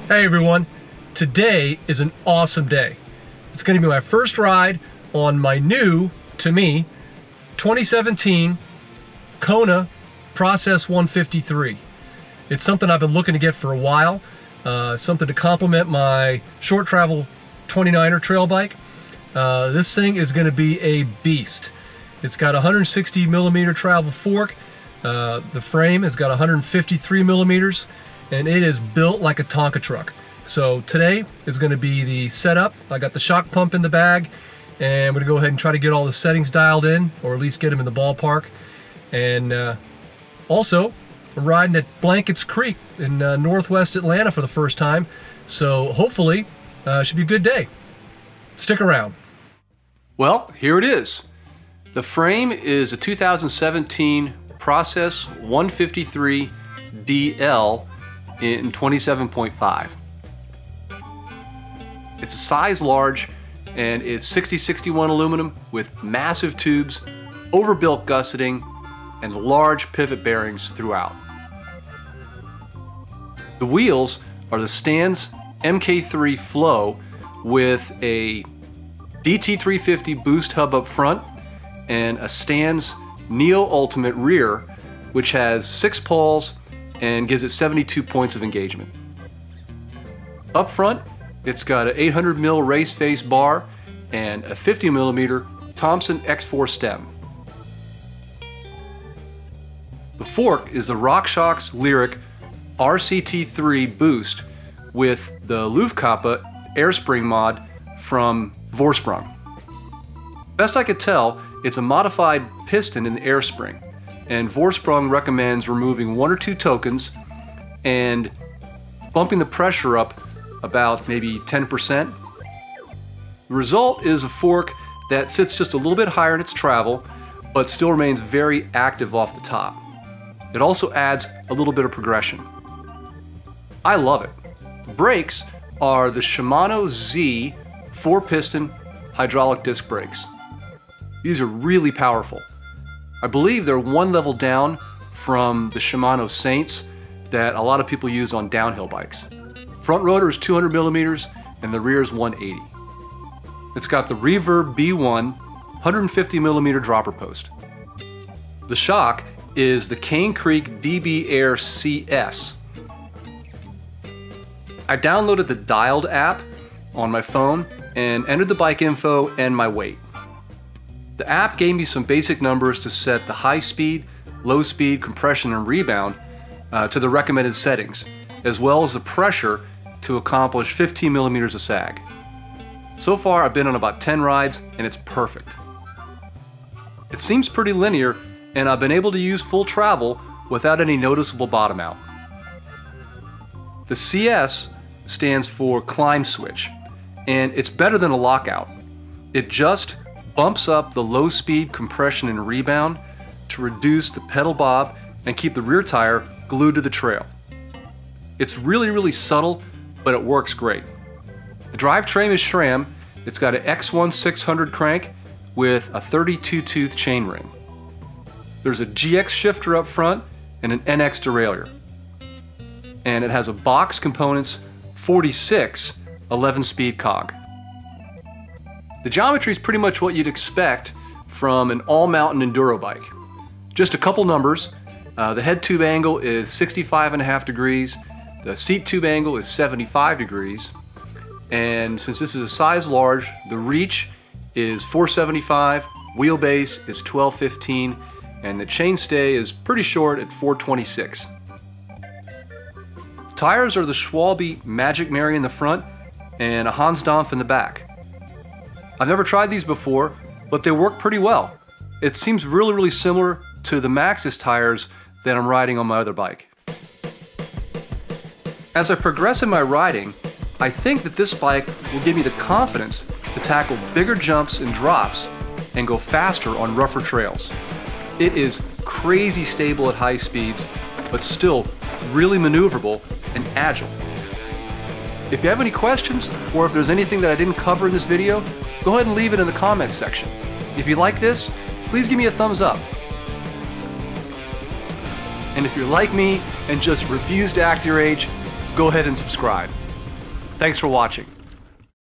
Hey everyone, today is an awesome day. It's going to be my first ride on my new, to me, 2017 Kona Process 153. It's something I've been looking to get for a while, something to complement my short travel 29er trail bike. This thing is going to be a beast. It's got a 160 millimeter travel fork. The frame has got 153 millimeters. And it is built like a Tonka truck. So today is going to be the setup. I got the shock pump in the bag, and I'm going to go ahead and try to get all the settings dialed in, or at least get them in the ballpark. And also, I'm riding at Blankets Creek in northwest Atlanta for the first time. So hopefully, should be a good day. Stick around. Well, here it is. The frame is a 2017 Process 153 DL in 27.5. It's a size large, and it's 6061 aluminum with massive tubes, overbuilt gusseting, and large pivot bearings throughout. The wheels are the Stans MK3 Flow with a DT350 boost hub up front and a Stans Neo Ultimate rear, which has 6 poles and gives it 72 points of engagement. Up front, it's got an 800mm race face bar and a 50mm Thompson X4 stem. The fork is the RosKShox Lyrik RCT3 boost with the Luftkappe air spring mod from Vorsprung. Best I could tell, it's a modified piston in the air spring, and Vorsprung recommends removing 1 or 2 tokens and bumping the pressure up about maybe 10%. The result is a fork that sits just a little bit higher in its travel, but still remains very active off the top. It also adds a little bit of progression. I love it. The brakes are the Shimano Z 4-piston hydraulic disc brakes. These are really powerful. I believe they're 1 level down from the Shimano Saints that a lot of people use on downhill bikes. Front rotor is 200 millimeters and the rear is 180. It's got the Reverb B1 150 millimeter dropper post. The shock is the Cane Creek DB Air CS. I downloaded the Dialed app on my phone and entered the bike info and my weight. The app gave me some basic numbers to set the high speed, low speed, compression, and rebound to the recommended settings, as well as the pressure to accomplish 15 millimeters of sag. So far, I've been on about 10 rides, and it's perfect. It seems pretty linear, and I've been able to use full travel without any noticeable bottom out. The CS stands for climb switch, and it's better than a lockout. It just bumps up the low speed compression and rebound to reduce the pedal bob and keep the rear tire glued to the trail. It's really subtle, but it works great. The drivetrain is SRAM. It's got an X1 600 crank with a 32 tooth chainring. There's a GX shifter up front and an NX derailleur. And it has a box components 46 11-speed cog. The geometry is pretty much what you'd expect from an all-mountain enduro bike. Just a couple numbers. The head tube angle is 65.5 degrees. The seat tube angle is 75 degrees. And since this is a size large, the reach is 475, wheelbase is 1215, and the chainstay is pretty short at 426. Tires are the Schwalbe Magic Mary in the front and a Hans Dampf in the back. I've never tried these before, but they work pretty well. It seems really similar to the Maxxis tires that I'm riding on my other bike. As I progress in my riding, I think that this bike will give me the confidence to tackle bigger jumps and drops and go faster on rougher trails. It is crazy stable at high speeds, but still really maneuverable and agile. If you have any questions, or if there's anything that I didn't cover in this video, go ahead and leave it in the comments section. If you like this, please give me a thumbs up. And if you're like me and just refuse to act your age, go ahead and subscribe. Thanks for watching.